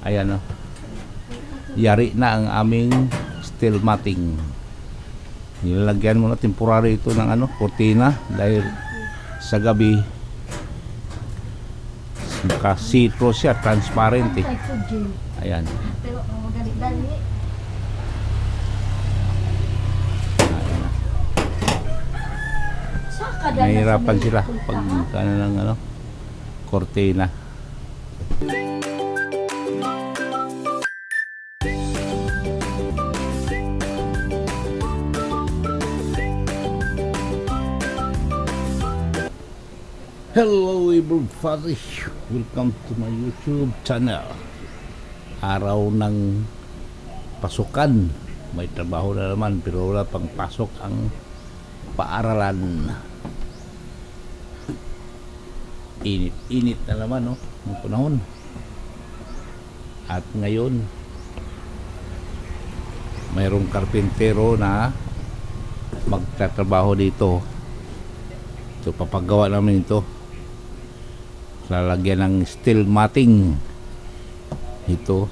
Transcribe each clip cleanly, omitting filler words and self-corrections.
Ayan o. Yari na ang aming steel matting. Nilalagyan mo na temporary ito ng kurtina dahil sa gabi naka-see-through siya, transparent eh. Ayan. Nahihirapan sila pag ng kortina. Hello everybody, welcome to my YouTube channel. Araw ng pasukan, may trabaho na naman pero wala pang pasok ang paaralan. Init na naman ng panahon. At ngayon mayroong karpintero na magtatrabaho dito. So papagawa namin ito. Lalagyan ng steel matting ito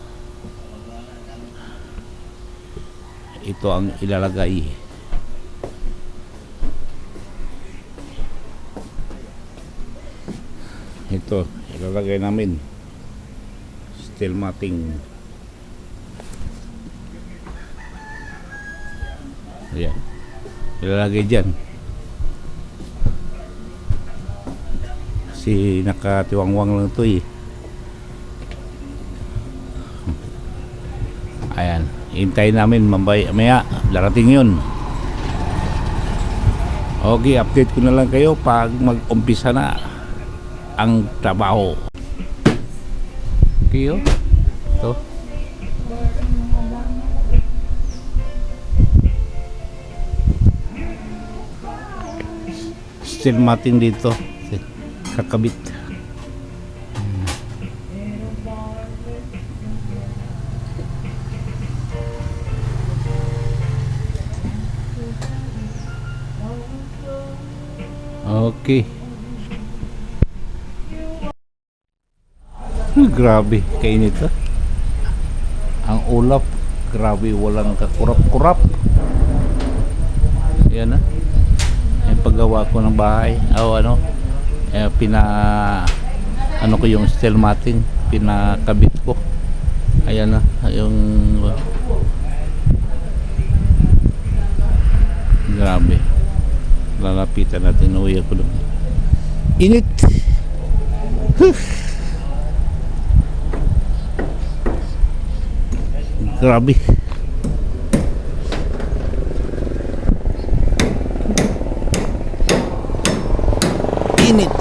ang ilalagay. Ito ilalagay namin steel matting. Ayan, ilalagay dyan. Si nakatiwangwang lang ito eh. Ayan, hintayin namin maya darating yun. Okay, update ko na lang kayo pag mag-umpisa na ang trabaho. Okay, ito steel matting dito kakabit. Okay. Grabe, kainit ang ulap. Grabe, walang kakurap-kurap. Yan yung paggawa ko ng bahay. Ko yung steel matting, pinakabit ko. Ayan yung grabe. Lalapitan natin, uwi ako doon. Init. Grabe. Init.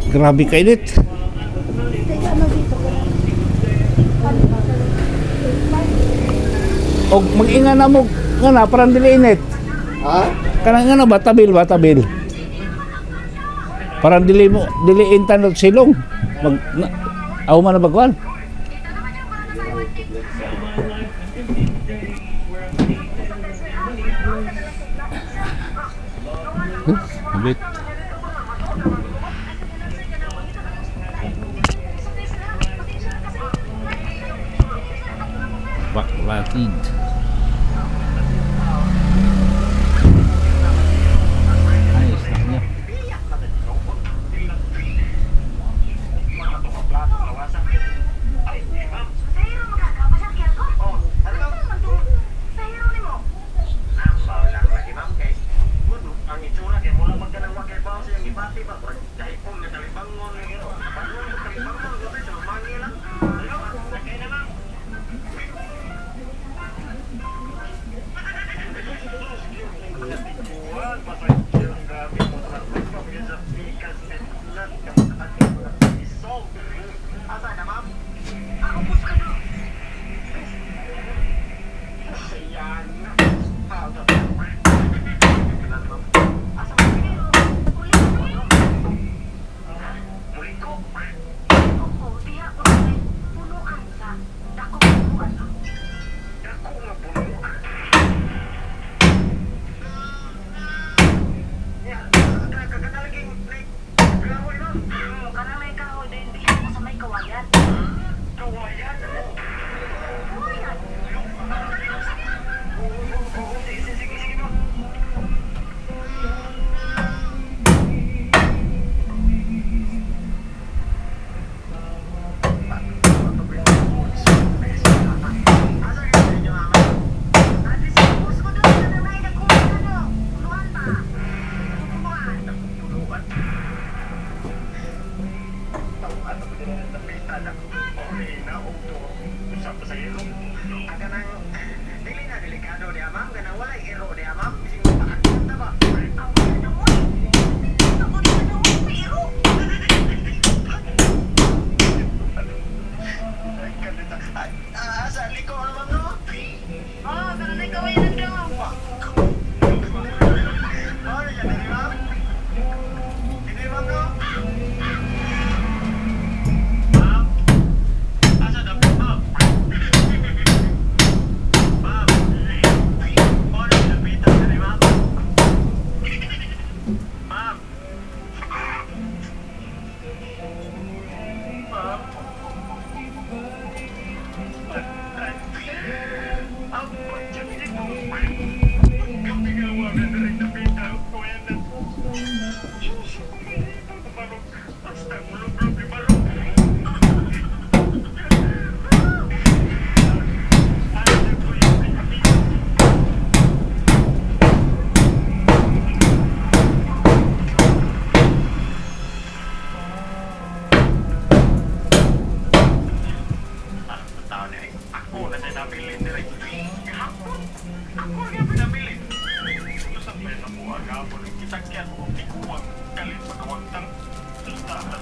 Grabe kainit. Og mag-inga na mo nga parang dili init. Ha? Kanang nga batabil. Parang dili intan og silong. Aw man na bagwan. Bit. Baklatid. Ayos lang niya.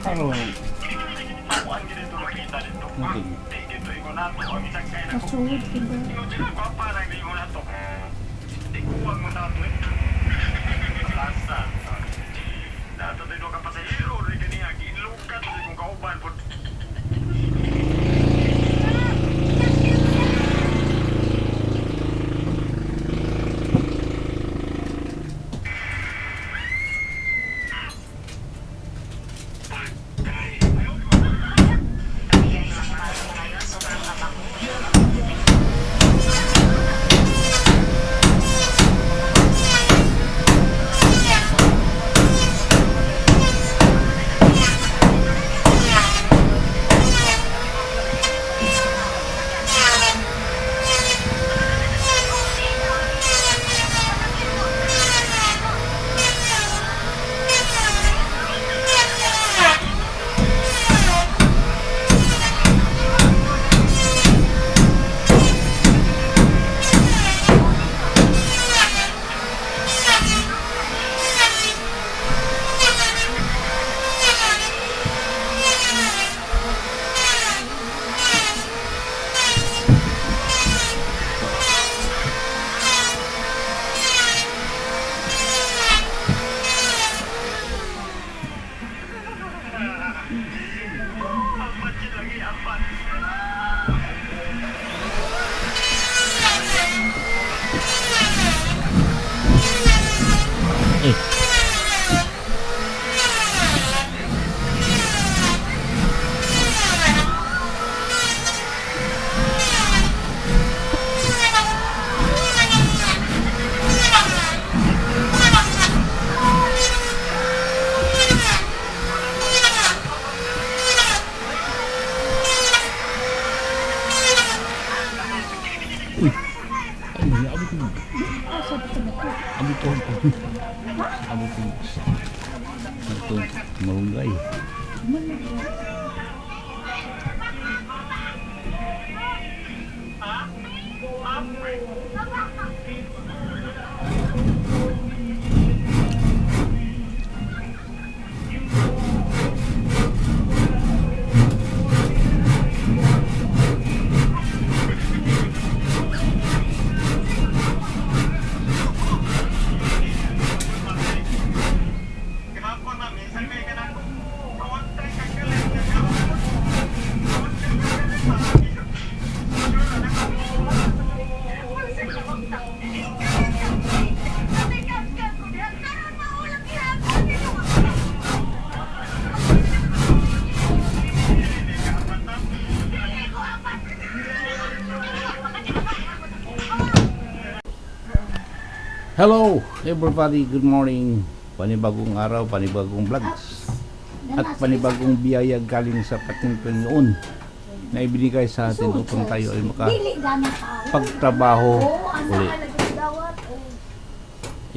Ano? Masuod ka ba? Ito, malunggay. Hello everybody, good morning. Panibagong araw, panibagong vlogs at panibagong biyaya galing sa pating Panginoon na ibinigay sa atin upang tayo ay makapagtrabaho uli.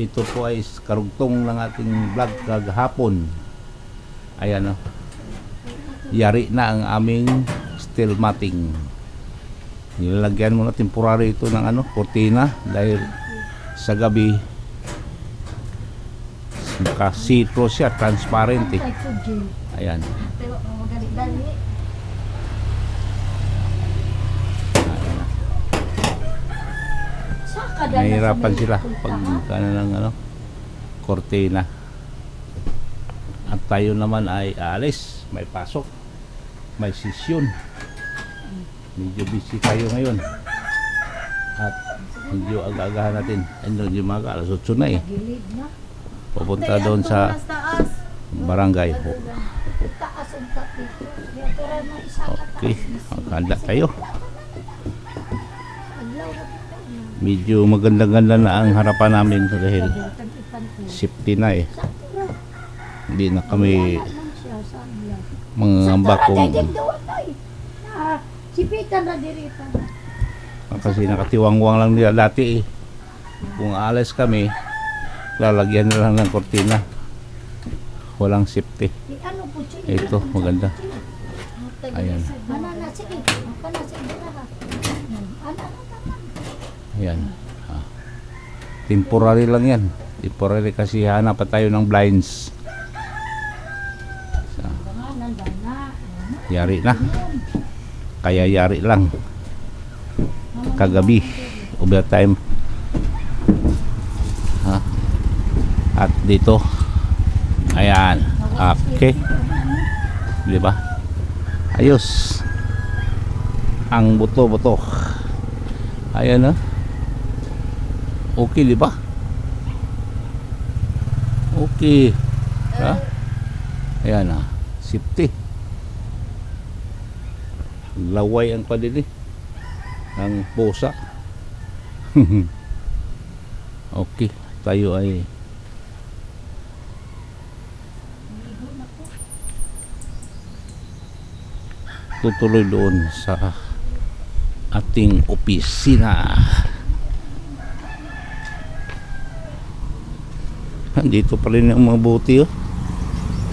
Ito po ay karugtong ng ating vlog kagahapon. Ayan o, yari na ang aming steel matting. Nilalagyan mo na temporary ito ng kortina dahil sa gabi naka-see-through siya, transparent eh. Ayan. Nahihirapan sila pag ng kortina. At tayo naman ay aalis, may pasok, may sesyon. Medyo busy tayo ngayon. At medyo aga-agahan natin. Medyo maga, alas 8 na eh. Pupunta doon sa barangay ho. Okay, magkanda tayo. Medyo maganda-ganda na ang harapan namin dahil safety na eh. Hindi na kami mangamba kung kasi nakatiwangwang lang nila dati eh. Kung alas kami, lalagyan na lang ng kortina. Walang safety. Ito, maganda. Ayan. Ayan. Temporary lang yan. Temporary kasi hanap pa tayo ng blinds. Yari na. Kaya yari lang. Kagabi, overtime. At dito, ayan, okay, di ba? Ayos. Ang buto-buto. Ayan na. Okay, di ba? Okay. Ha? Ayan na. Safety. Laway ang padili ang pusa. Okay, tayo ay tutuloy doon sa ating opisina. Dito pa rin ang mga buti oh.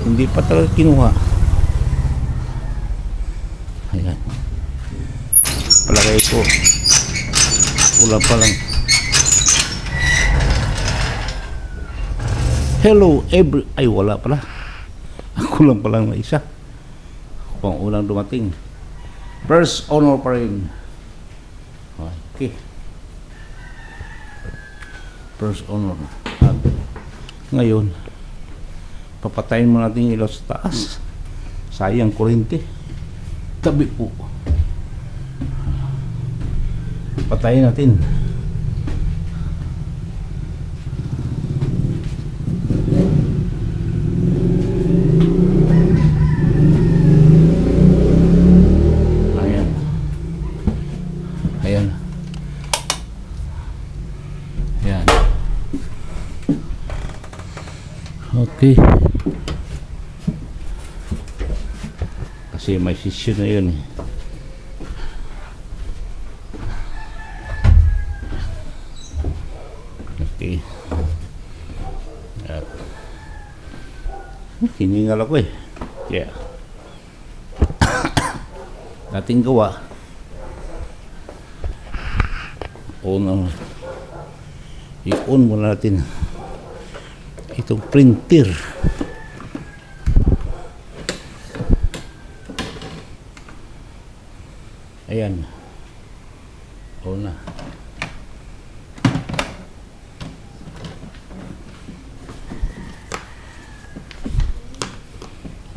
Hindi pa talaga kinuha. Ayan. Palagay ko wala pa lang. Hello ay wala pala. Ako lang palang may isa. Pang unang dumating. First honor pa rin. Okay. First honor. At ngayon, papatayin mo natin yung ilaw sa taas. Sayang kuryente. Tabi po. Patayin natin. Ayan. Okay. Kasi may session na yun eh. Okay. At hiningal ako eh. Yeah. Dating gawa. I-on muna natin itong printer. Ayan. On na.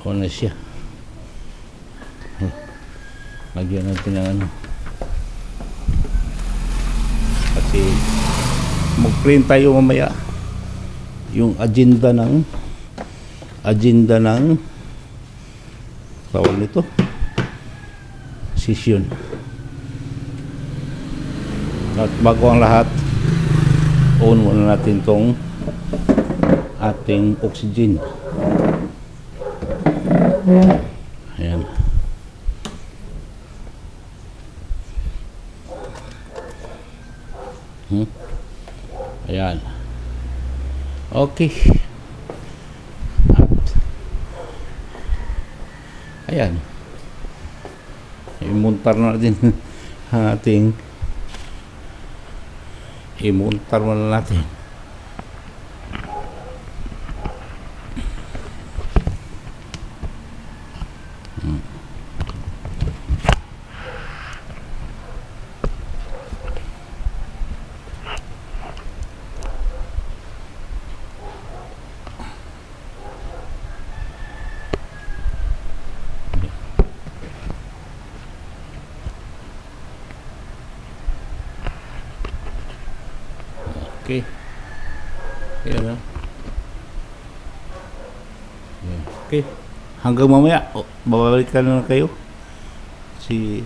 On na siya. Lagyan natin ng kasi mag-print tayo mamaya yung agenda ng tawag nito session. At bago ang lahat, on muna natin tong ating oxygen. Ayan. Ayan. Okay. At, ayan. Imuntar na natin ang ating imuntar na natin. Okay. Ayan na. Ayan. Okay. Hanggang mamaya. Babalik ka na kayo. Si...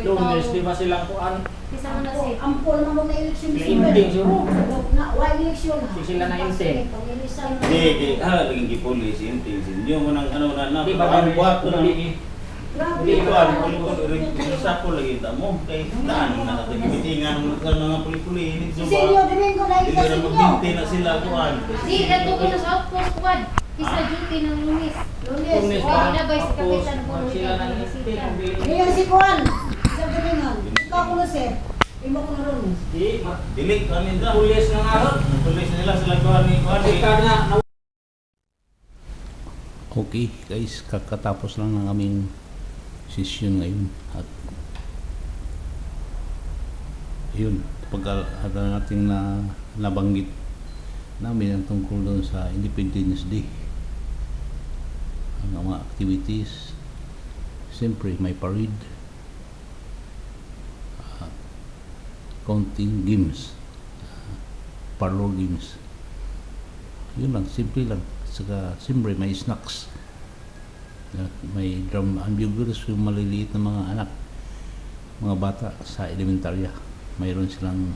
Lunes, di ba silang kuan? Isa man na si Ampol na mo na eleksyon sa Inting siguro. Na, why eleksyon? Sila na inting. Hindi, laging kipulis, inting, sinyo mo ng ano na Di ba kami buhat ko ng Grabe. Hindi ko ano, sa ko lagi mo kay daan na natin bitingan ng mga puli-puli ini Si Senyo Domingo na Hindi ito na Senyo. maghintay na sila kuan. Di, nato ko na sa outpost squad. Isa duty ng Lunes. Lunes. Lunes Pwede na ba si tapos Kapitan Polo sila na ng inting. bisita? Ngayon si Juan. Sa Domingo. Ikaw ko na sir. Imo ko na ron. Di, Dili kanin da. pulis ng araw. Pulis nila sila kuan ni kuan. Kasi na Okay guys, kakatapos lang ng aming session ngayon at yun, pag natin na nabanggit namin ang tungkol doon sa Independence Day, ang mga activities, siyempre may parade, counting games, parlor games, yun lang, simple lang. Saka siyempre may snacks at may drum and bugles, yung maliliit na mga anak, mga bata sa elementarya, mayroon silang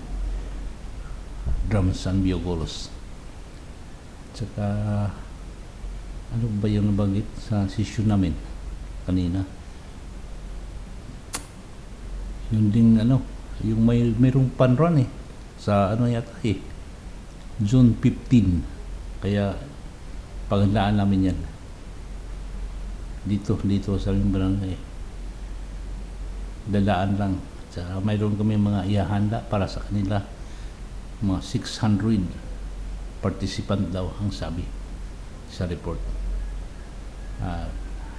drums and bugles. Saka ano ba yung nabanggit sa session namin kanina, yun din ano, yung mayroong fun run sa ano yata June 15, kaya paghandaan namin yan dito sa aming barangay. Dadaan lang. Saka mayroon kami mga ihahanda para sa kanila, mga 600 participant daw ang sabi sa report.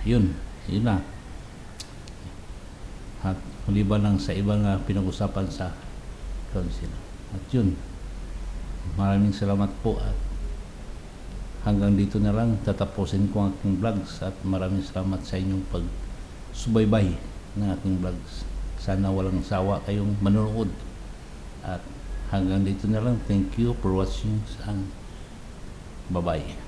Yun na. At maliban lang sa ibang pinag-usapan sa council. At yun, maraming salamat po at hanggang dito na lang tatapusin ko ang aking vlogs at maraming salamat sa inyong pagsubaybay ng aking vlogs. Sana walang sawa kayong manonood at hanggang dito na lang. Thank you for watching and bye bye.